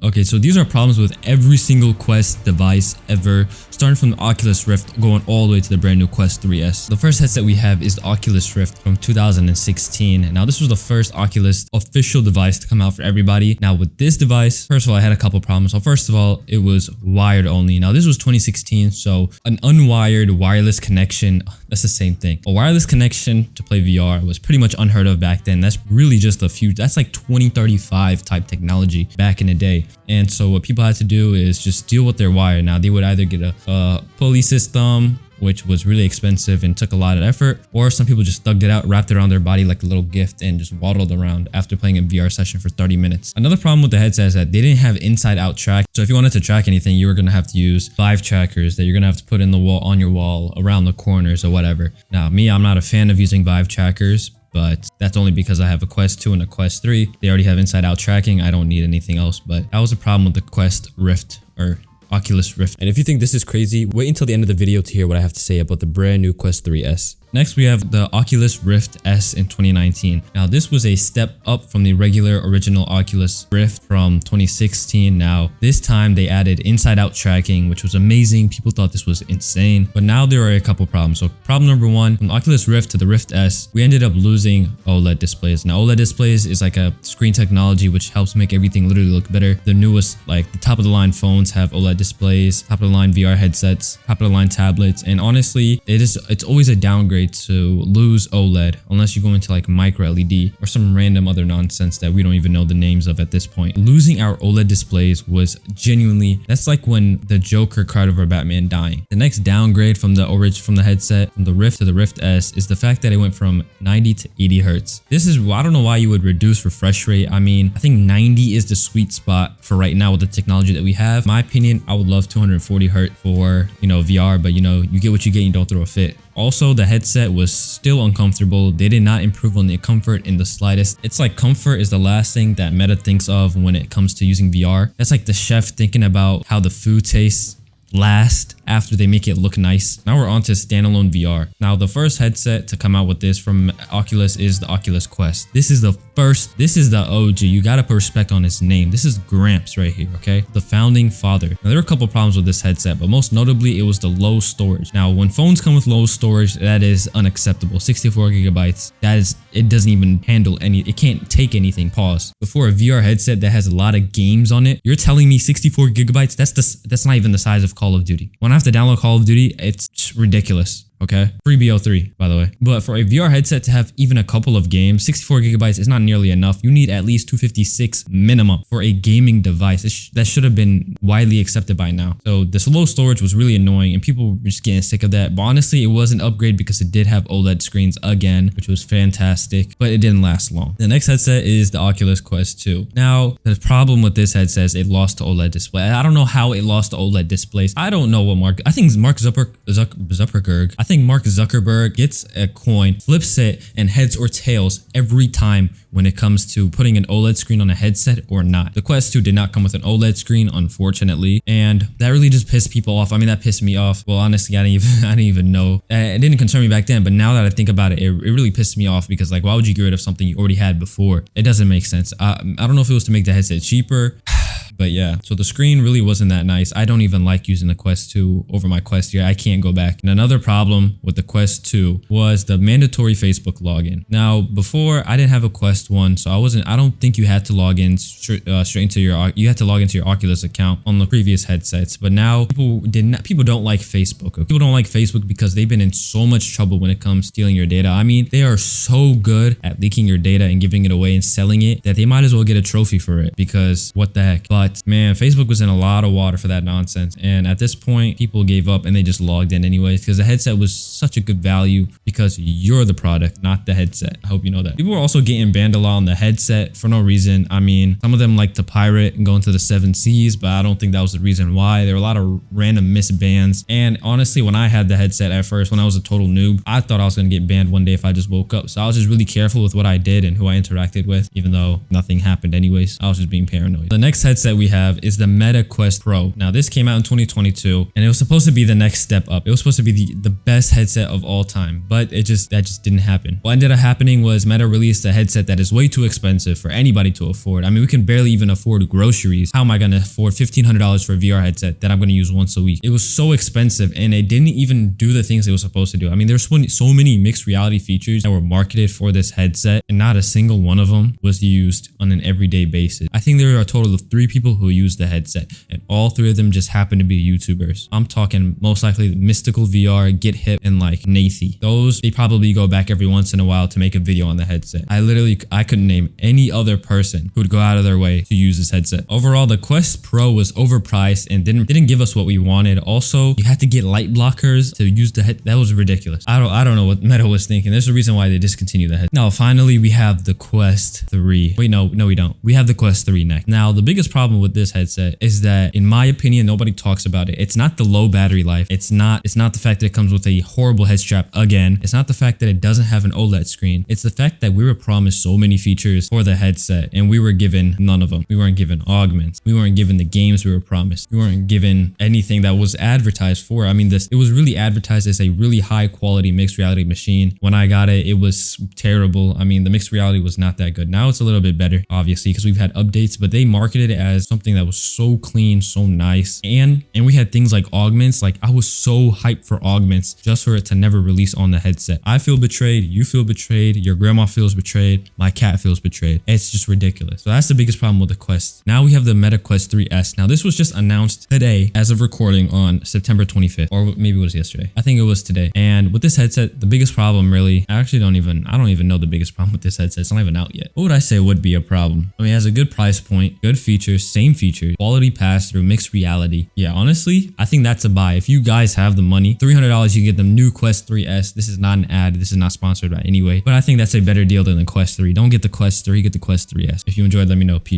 Okay, so these are problems with every single Quest device ever, starting from the Oculus Rift going all the way to the brand new Quest 3S. The first headset we have is the Oculus Rift from 2016. Now this was the first Oculus official device to come out for everybody. Now with this device, first of all, I had a couple problems. So first of all, it was wired only. Now this was 2016, so an unwired wireless connection, that's the same thing. A wireless connection to play VR was pretty much unheard of back then. That's really just that's like 2035 type technology back in the day. And so what people had to do is just deal with their wire. Now they would either get a pulley system, which was really expensive and took a lot of effort, or some people just thugged it out, wrapped it around their body like a little gift, and just waddled around after playing a VR session for 30 minutes. Another problem with the headset is that they didn't have inside out track. So if you wanted to track anything, you were going to have to use Vive trackers that you're going to have to put in the wall, on your wall, around the corners or whatever. Now me, I'm not a fan of using Vive trackers, but that's only because I have a Quest 2 and a Quest 3. They already have inside out tracking. I don't need anything else, but that was a problem with the Quest Rift, or Oculus Rift. And if you think this is crazy, wait until the end of the video to hear what I have to say about the brand new Quest 3S. Next, we have the Oculus Rift S in 2019. Now, this was a step up from the regular original Oculus Rift from 2016. Now, this time they added inside-out tracking, which was amazing. People thought this was insane. But now there are a couple problems. So problem number one, from the Oculus Rift to the Rift S, we ended up losing OLED displays. Now, OLED displays is like a screen technology which helps make everything literally look better. The newest, like the top-of-the-line phones have OLED displays, top-of-the-line VR headsets, top-of-the-line tablets. And honestly, it's always a downgrade to lose OLED unless you go into like micro LED or some random other nonsense that we don't even know the names of at this point. Losing our OLED displays was genuinely, that's like when the Joker cried over Batman dying. The next downgrade from the headset, from the Rift to the Rift S, is the fact that it went from 90 to 80 hertz. This is, I don't know why you would reduce refresh rate. I mean, I think 90 is the sweet spot for right now with the technology that we have. In my opinion, I would love 240 hertz for, VR, but you get what you get, you don't throw a fit. Also, the headset was still uncomfortable. They did not improve on the comfort in the slightest. It's like comfort is the last thing that Meta thinks of when it comes to using VR. That's like the chef thinking about how the food tastes last after they make it look nice. Now we're on to standalone VR. Now the first headset to come out with this from Oculus is the Oculus Quest. This is the OG. You gotta put respect on his name. This is Gramps right here, okay? The founding father. Now there were a couple problems with this headset, but most notably it was the low storage. Now when phones come with low storage, that is unacceptable. 64 gigabytes, it doesn't even handle it can't take anything, pause. Before a VR headset that has a lot of games on it, you're telling me 64 gigabytes? That's not even the size of Call of Duty. When I have to download Call of Duty, it's ridiculous. Okay, free BO3 by the way. But for a VR headset to have even a couple of games, 64 gigabytes is not nearly enough. You need at least 256 minimum for a gaming device. That should have been widely accepted by now. So this low storage was really annoying and people were just getting sick of that. But honestly, it was an upgrade because it did have OLED screens again, which was fantastic, but it didn't last long. The next headset is the Oculus Quest 2. Now, the problem with this headset is it lost the OLED display. I don't know how it lost the OLED displays. I don't know what I think Mark Zuckerberg. I think Mark Zuckerberg gets a coin, flips it, and heads or tails every time when it comes to putting an OLED screen on a headset or not. The Quest 2 did not come with an OLED screen, unfortunately, and that really just pissed people off. I mean, that pissed me off. Well, honestly, I didn't even know. It didn't concern me back then, but now that I think about it, it really pissed me off because, like, why would you get rid of something you already had before? It doesn't make sense. I don't know if it was to make the headset cheaper. But yeah, so the screen really wasn't that nice. I don't even like using the Quest 2 over my Quest here. I can't go back. And another problem with the Quest 2 was the mandatory Facebook login. Now, before I didn't have a Quest 1, so I don't think you had to log in straight into you had to log into your Oculus account on the previous headsets. But now people don't like Facebook. People don't like Facebook because they've been in so much trouble when it comes to stealing your data. I mean, they are so good at leaking your data and giving it away and selling it that they might as well get a trophy for it because what the heck. But man, Facebook was in a lot of water for that nonsense. And at this point, people gave up and they just logged in anyways because the headset was such a good value because you're the product, not the headset. I hope you know that. People were also getting banned a lot on the headset for no reason. I mean, some of them like to pirate and go into the 7 Seas, but I don't think that was the reason why. There were a lot of random missed bans. And honestly, when I had the headset at first, when I was a total noob, I thought I was going to get banned one day if I just woke up. So I was just really careful with what I did and who I interacted with, even though nothing happened anyways. I was just being paranoid. The next headset we have is the Meta Quest Pro. Now this came out in 2022 and it was supposed to be the next step up. It was supposed to be the best headset of all time, but that just didn't happen. What ended up happening was Meta released a headset that is way too expensive for anybody to afford. I mean, we can barely even afford groceries. How am I going to afford $1,500 for a VR headset that I'm going to use once a week? It was so expensive and it didn't even do the things it was supposed to do. I mean, there's so many mixed reality features that were marketed for this headset and not a single one of them was used on an everyday basis. I think there are a total of 3 people who used the headset and all 3 of them just happen to be YouTubers. I'm talking most likely Mystical VR, Get Hip, and like Nathy. Those, they probably go back every once in a while to make a video on the headset. I couldn't name any other person who would go out of their way to use this headset. Overall, the Quest Pro was overpriced and didn't give us what we wanted. Also, you had to get light blockers to use the head. That was ridiculous. I don't know what Meta was thinking. There's a reason why they discontinued the head. Now, finally, we have the Quest 3. Wait, no, we don't. We have the Quest 3 next. Now, the biggest problem with this headset is that, in my opinion, nobody talks about it. It's not the low battery life. It's not the fact that it comes with a horrible head strap again. It's not the fact that it doesn't have an OLED screen. It's the fact that we were promised so many features for the headset and we were given none of them. We weren't given augments. We weren't given the games we were promised. We weren't given anything that was advertised for. I mean, it was really advertised as a really high quality mixed reality machine. When I got it, it was terrible. I mean, the mixed reality was not that good. Now it's a little bit better, obviously, because we've had updates, but they marketed it as something that was so clean, so nice. And we had things like augments. Like, I was so hyped for augments just for it to never release on the headset. I feel betrayed. You feel betrayed. Your grandma feels betrayed. My cat feels betrayed. It's just ridiculous. So that's the biggest problem with the Quest. Now we have the Meta Quest 3S. Now this was just announced today as of recording on September 25th, or maybe it was yesterday. I think it was today. And with this headset, the biggest problem really, I don't even know the biggest problem with this headset. It's not even out yet. What would I say would be a problem? I mean, it has a good price point, good features, same features, quality pass through, mixed reality. Yeah, honestly, I think that's a buy. If you guys have the money, $300, you can get the new Quest 3S. This is not an ad. This is not sponsored by anyway, but I think that's a better deal than the Quest 3. Don't get the Quest 3, get the Quest 3S. If you enjoyed, let me know. Peace.